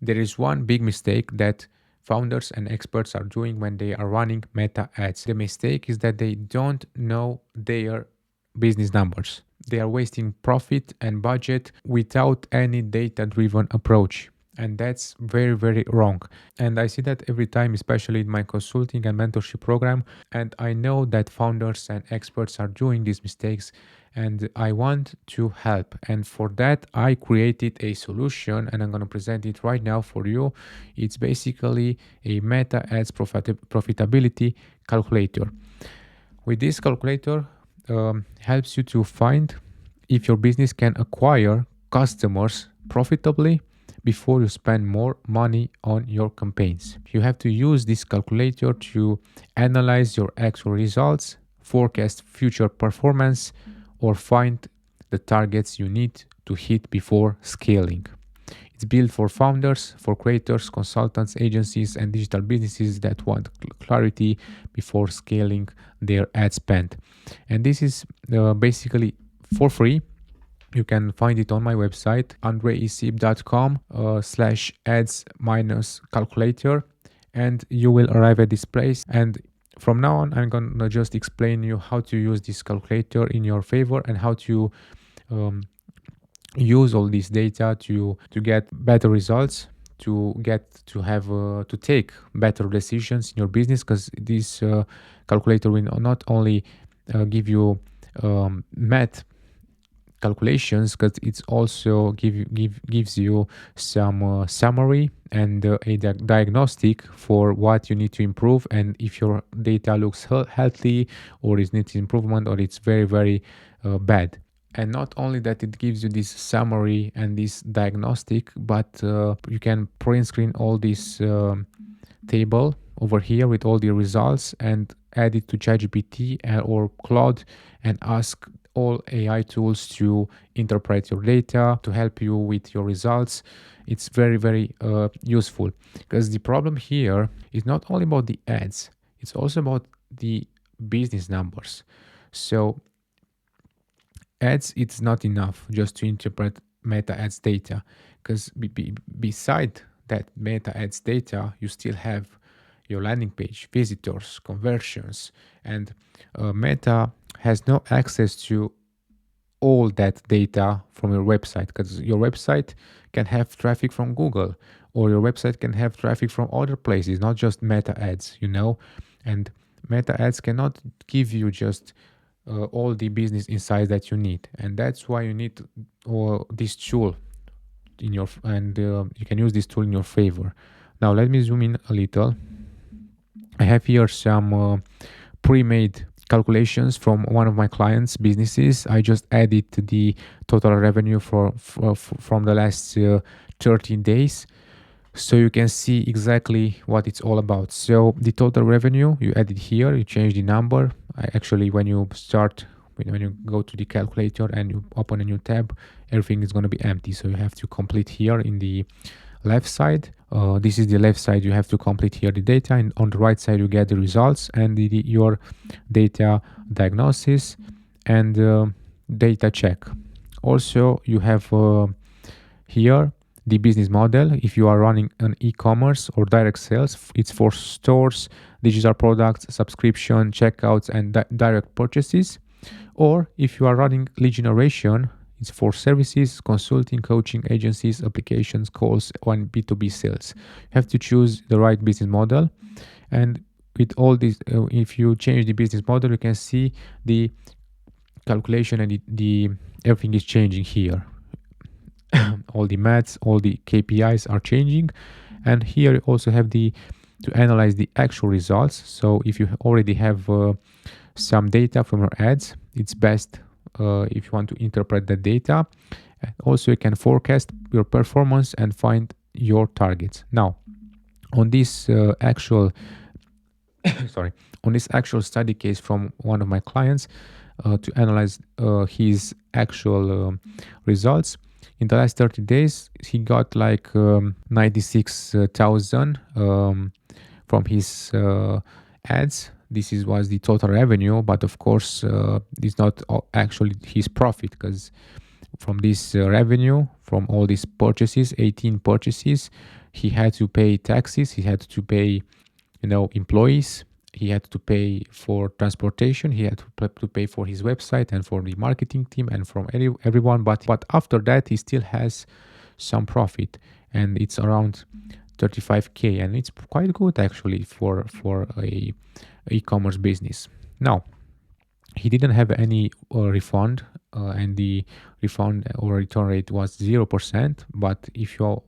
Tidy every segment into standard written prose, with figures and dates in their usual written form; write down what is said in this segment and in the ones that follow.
There is one big mistake that founders and experts are doing when they are running Meta ads. The mistake is that they don't know their business numbers. They are wasting profit and budget without any data driven approach. And that's very, very wrong. And I see that every time, especially in my consulting and mentorship program. And I know that founders and experts are doing these mistakes, and I want to help. And for that, I created a solution, and I'm going to present it right now for you. It's basically a Meta Ads Profitability Calculator. With this calculator, helps you to find if your business can acquire customers profitably before you spend more money on your campaigns. You have to use this calculator to analyze your actual results, forecast future performance, or find the targets you need to hit before scaling. It's built for founders, for creators, consultants, agencies, and digital businesses that want clarity before scaling their ad spend. And this is basically for free. You can find it on my website, andreisip.com /ads minus calculator, and you will arrive at this place. And from now on, I'm going to just explain you how to use this calculator in your favor and how to use all this data to get better results, to take better decisions in your business, because this calculator will not only give you math calculations, because it's also gives you some summary and a diagnostic for what you need to improve, and if your data looks healthy or it needs improvement or it's very, very bad. And not only that, it gives you this summary and this diagnostic, but you can print screen all this table over here with all the results and add it to ChatGPT or Claude and ask all AI tools to interpret your data to help you with your results. It's very, very useful, because the problem here is not only about the ads, it's also about the business numbers. So ads, it's not enough just to interpret Meta Ads data, because beside that Meta Ads data, you still have your landing page, visitors, conversions, and Meta has no access to all that data from your website, because your website can have traffic from Google, or your website can have traffic from other places, not just Meta Ads, and Meta Ads cannot give you just all the business insights that you need, and that's why you need this tool in your you can use this tool in your favor. Now let me zoom in a little. I have here some pre-made calculations from one of my clients' businesses. I just added the total revenue from the last 13 days, so you can see exactly what it's all about. So the total revenue, you add it here, you change the number. When you go to the calculator and you open a new tab, everything is going to be empty, so you have to complete here in the left side. This is the left side. You have to complete here the data, and on the right side you get the results and your data diagnosis and data check. Also, you have here the business model. If you are running an e-commerce or direct sales, it's for stores, digital products, subscription, checkouts, and direct purchases. Or if you are running lead generation, it's for services, consulting, coaching, agencies, applications, calls, and B2B sales. You have to choose the right business model. And with all this, if you change the business model, you can see the calculation and the everything is changing here. All the maths, all the KPIs are changing. And here you also have to analyze the actual results. So if you already have some data from your ads, it's best if you want to interpret the data. And also you can forecast your performance and find your targets. Now, on this actual study case from one of my clients, to analyze his actual results, in the last 30 days, he got like 96,000 from his ads. This was the total revenue, but of course, this is not actually his profit, because from this revenue, from all these purchases, 18 purchases, he had to pay taxes, he had to pay, employees, he had to pay for transportation, he had to pay for his website and for the marketing team and from everyone. But after that, he still has some profit, and it's around 35K, and it's quite good actually for a e-commerce business. Now, he didn't have any refund, and the refund or return rate was 0%. But if you're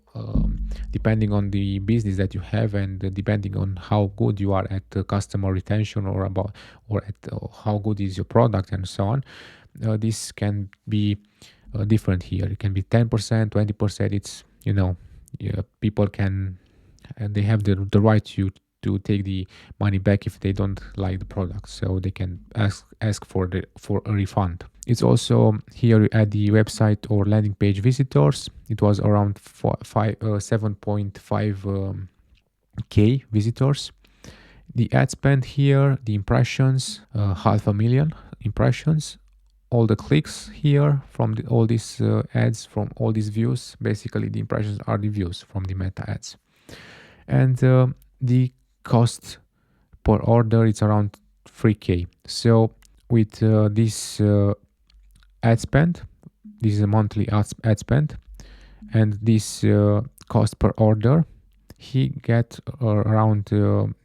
depending on the business that you have, and depending on how good you are at customer retention, or at how good is your product and so on, this can be different here. It can be 10%, 20%. It's, people can, and they have the right to take the money back if they don't like the product, so they can ask for a refund. It's also here at the website or landing page visitors. It was around 7.5 K visitors. The ad spend here, the impressions, 500,000 impressions. All the clicks here from all these ads, from all these views. Basically, the impressions are the views from the Meta ads. And the cost per order, it's around 3K. So with this ad spend, this is a monthly ad spend, and this cost per order, he get around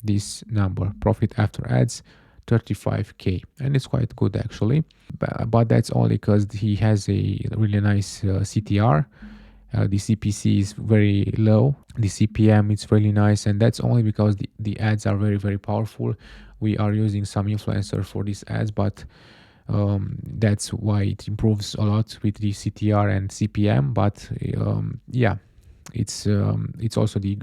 this number, profit after ads, 35K, and it's quite good actually. But that's only because he has a really nice CTR. The CPC is very low. The CPM is really nice, and that's only because the ads are very, very powerful. We are using some influencer for these ads, but that's why it improves a lot with the CTR and CPM. But yeah, it's also a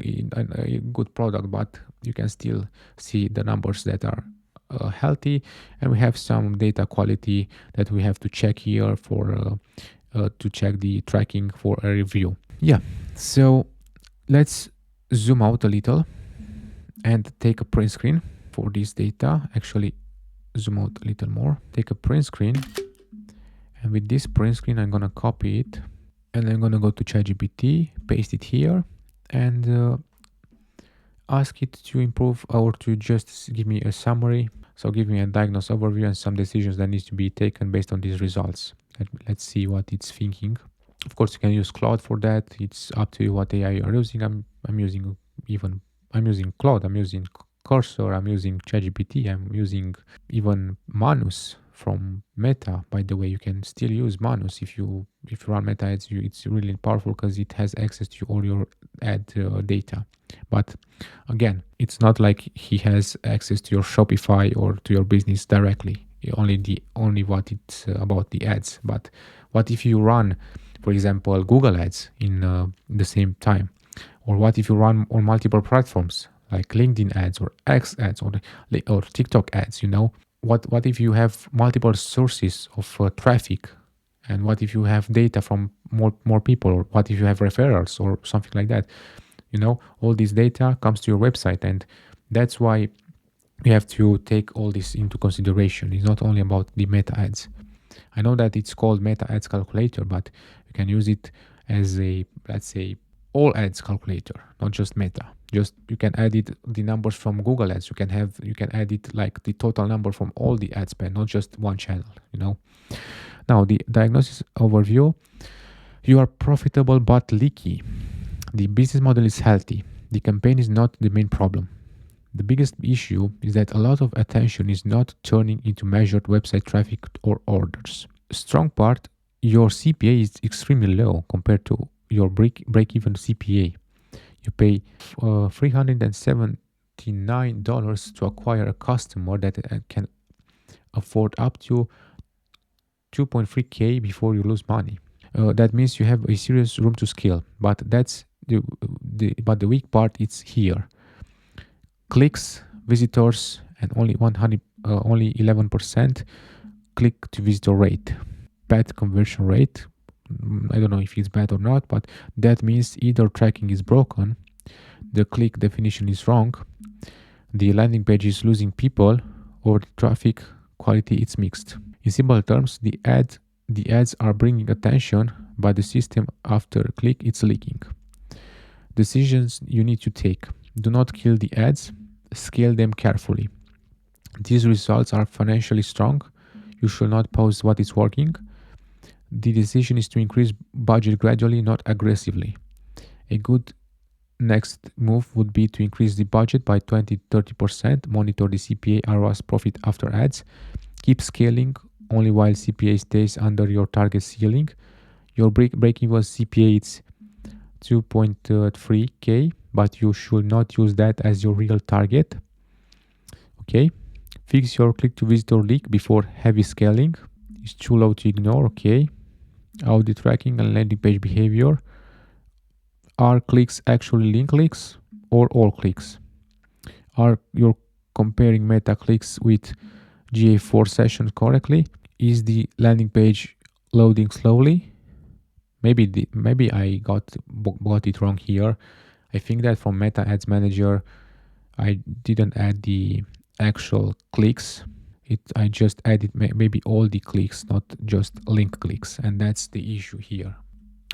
good product, but you can still see the numbers that are healthy, and we have some data quality that we have to check here for to check the tracking for a review. Yeah, so let's zoom out a little and take a print screen for this data. Actually, zoom out a little more, take a print screen, and with this print screen I'm gonna copy it, and I'm gonna go to ChatGPT, paste it here, and ask it to improve, or to just give me a summary. So give me a Diagnose overview and some decisions that needs to be taken based on these results. Let's see what it's thinking. Of course, you can use Claude for that. It's up to you what AI you are using. I'm using Claude, I'm using Cursor, I'm using ChatGPT, I'm using even Manus from Meta. By the way, you can still use Manus if you run Meta ads. It's really powerful because it has access to all your ad data. But again, it's not like he has access to your Shopify or to your business directly. Only what it's about the ads. But what if you run, for example, Google ads in the same time? Or what if you run on multiple platforms like LinkedIn ads or X ads or TikTok ads? What if you have multiple sources of traffic? And what if you have data from more people? Or what if you have referrals or something like that? All this data comes to your website, and that's why you have to take all this into consideration. It's not only about the Meta ads. I know that it's called Meta Ads Calculator, but you can use it as a, let's say, all ads calculator, not just Meta. Just you can edit the numbers from Google ads. You can edit like the total number from all the ad spend, not just one channel. Now the diagnosis overview. You are profitable but leaky. The business model is healthy. The campaign is not the main problem. The biggest issue is that a lot of attention is not turning into measured website traffic or orders. Strong part, your CPA is extremely low compared to your break-even CPA. You pay $379 to acquire a customer that can afford up to 2.3K before you lose money. That means you have a serious room to scale, but that's the weak part is here. Clicks, visitors, and only 11% click to visitor rate. Bad conversion rate. I don't know if it's bad or not, but that means either tracking is broken, the click definition is wrong, the landing page is losing people, or the traffic quality is mixed. In simple terms, the ads are bringing attention, but the system after click it's leaking. Decisions you need to take. Do not kill the ads, scale them carefully. These results are financially strong. You should not pause what is working. The decision is to increase budget gradually, not aggressively. A good next move would be to increase the budget by 20-30%, monitor the CPA ROAS profit after ads, keep scaling only while CPA stays under your target ceiling. Your break-even CPA is 2.3K, but you should not use that as your real target. Okay, fix your click-to-visitor leak before heavy scaling. It's too low to ignore. Okay, audit tracking and landing page behavior. Are clicks actually link clicks or all clicks? Are you comparing meta clicks with GA4 sessions correctly? Is the landing page loading slowly? Maybe I got it wrong here. I think that from Meta Ads Manager, I didn't add the actual clicks. I just added maybe all the clicks, not just link clicks, and that's the issue here.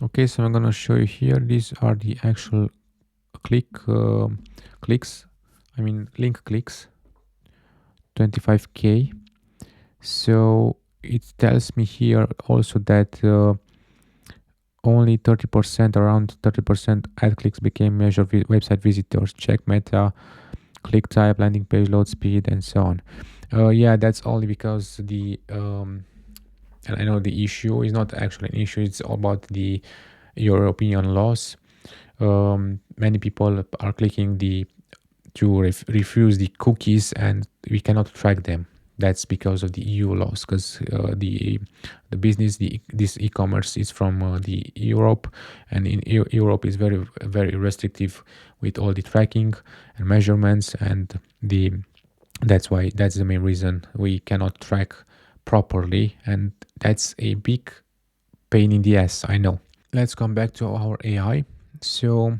Okay, so I'm gonna show you here. These are the actual clicks. I mean link clicks. 25K. So it tells me here also that only 30%, around 30% ad clicks became measured website visitors. Check meta, click type, landing page load speed, and so on. Yeah, that's only because and I know the issue is not actually an issue. It's all about the European laws. Many people are clicking to refuse the cookies, and we cannot track them. That's because of the EU laws, because the business, this e-commerce is from the Europe, and in Europe is very, very restrictive with all the tracking and measurements, and that's the main reason we cannot track properly, and that's a big pain in the ass, I know. Let's come back to our AI. So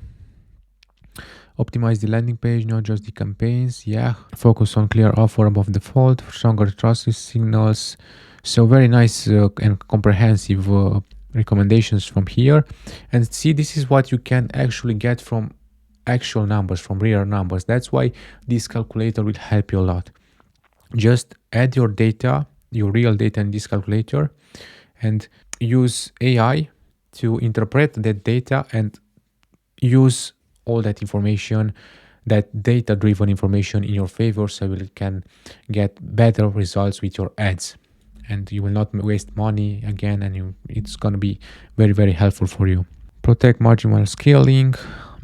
optimize the landing page, not just the campaigns. Yeah, focus on clear offer above default, stronger trust signals. So very nice and comprehensive recommendations from here. And see, this is what you can actually get from actual numbers, from real numbers. That's why this calculator will help you a lot. Just add your data, your real data in this calculator, and use AI to interpret that data and use all that information, that data-driven information in your favor, so you can get better results with your ads, and you will not waste money again, and it's going to be very, very helpful for you. Protect margin while scaling,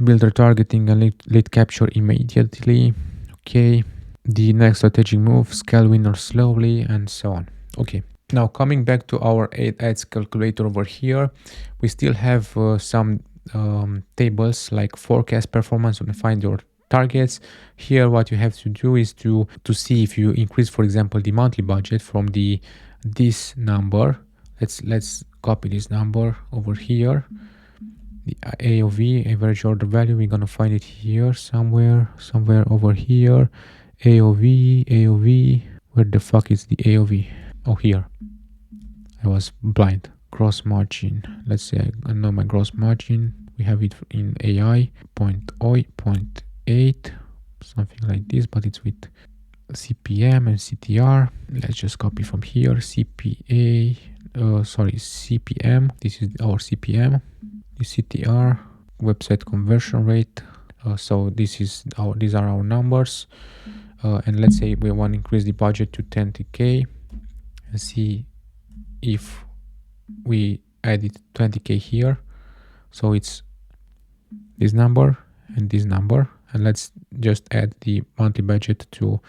build retargeting and lead capture immediately. Okay, the next strategic move, scale winners slowly, and so on. Okay, now coming back to our ads calculator over here, we still have some tables like forecast performance and find your targets. Here what you have to do is to see if you increase, for example, the monthly budget from this number. Let's copy this number over here, the AOV, average order value. We're gonna find it here somewhere over here. AOV, where the fuck is the AOV? Oh, here. I was blind. Gross margin. Let's say I know my gross margin. We have it in AI 0.8, something like this, but it's with CPM and CTR. Let's just copy from here. CPM. This is our CPM. The CTR, website conversion rate. So these are our numbers. And let's say we want to increase the budget to 10K and see if we added 20K here. So it's this number and this number, and let's just add the monthly budget to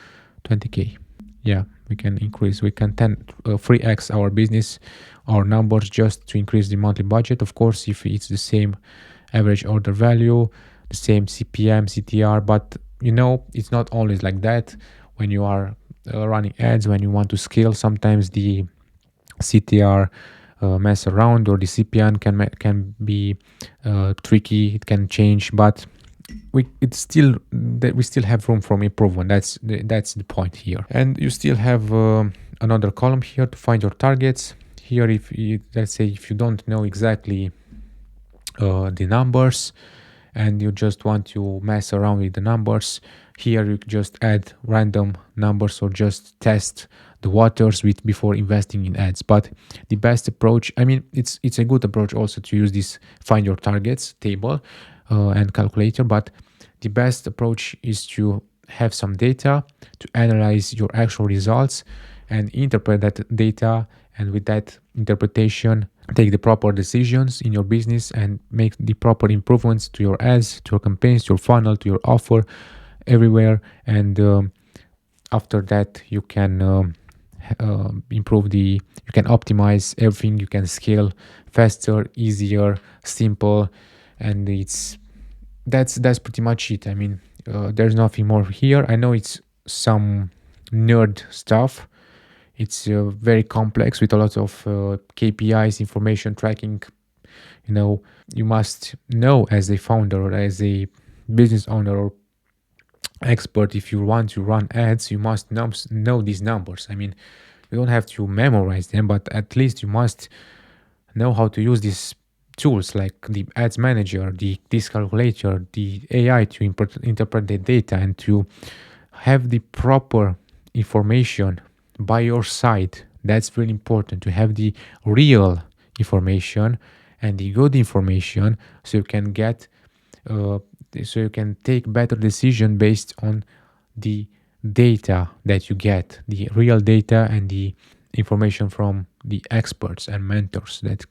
20K. Yeah, we can 3x our business, our numbers, just to increase the monthly budget. Of course, if it's the same average order value, the same CPM, CTR, but it's not always like that. When you are running ads, when you want to scale, sometimes the CTR mess around, or the CPM can be tricky. It can change, but we still have room for improvement. That's the point here. And you still have another column here to find your targets. Here, let's say if you don't know exactly the numbers, and you just want to mess around with the numbers, here you just add random numbers or just test the waters with before investing in ads. But the best approach, I mean, it's a good approach also to use this find your targets table and calculator, but the best approach is to have some data to analyze your actual results and interpret that data, and with that interpretation take the proper decisions in your business and make the proper improvements to your ads, to your campaigns, to your funnel, to your offer, everywhere. And after that you can improve you can optimize everything, you can scale faster, easier, simple, and that's pretty much it. I mean, there's nothing more here. I know it's some nerd stuff. It's very complex with a lot of KPIs, information tracking. You must know as a founder or as a business owner or expert, if you want to run ads, you must know these numbers. I mean, you don't have to memorize them, but at least you must know how to use these tools like the ads manager, this calculator, the AI to interpret the data and to have the proper information by your side. That's really important to have the real information and the good information, so you can get so you can take better decision based on the data that you get, the real data and the information from the experts and mentors that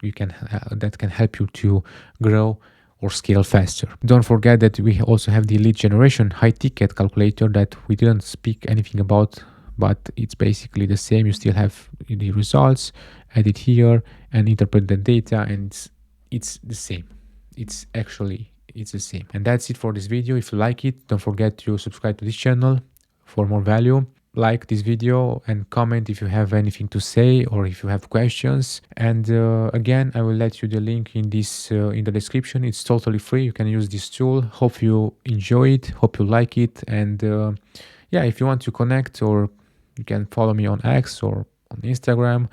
can help you to grow or scale faster. Don't forget that we also have the lead generation high ticket calculator that we didn't speak anything about, but it's basically the same. You still have the results, add it here and interpret the data, and it's the same. It's the same. And that's it for this video. If you like it, don't forget to subscribe to this channel for more value. Like this video and comment if you have anything to say or if you have questions. And again, I will let you the link in this in the description. It's totally free. You can use this tool. Hope you enjoy it. Hope you like it. And yeah, if you want to connect, or you can follow me on X or on Instagram,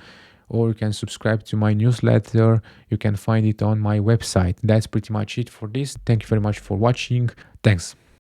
or you can subscribe to my newsletter. You can find it on my website. That's pretty much it for this. Thank you very much for watching. Thanks.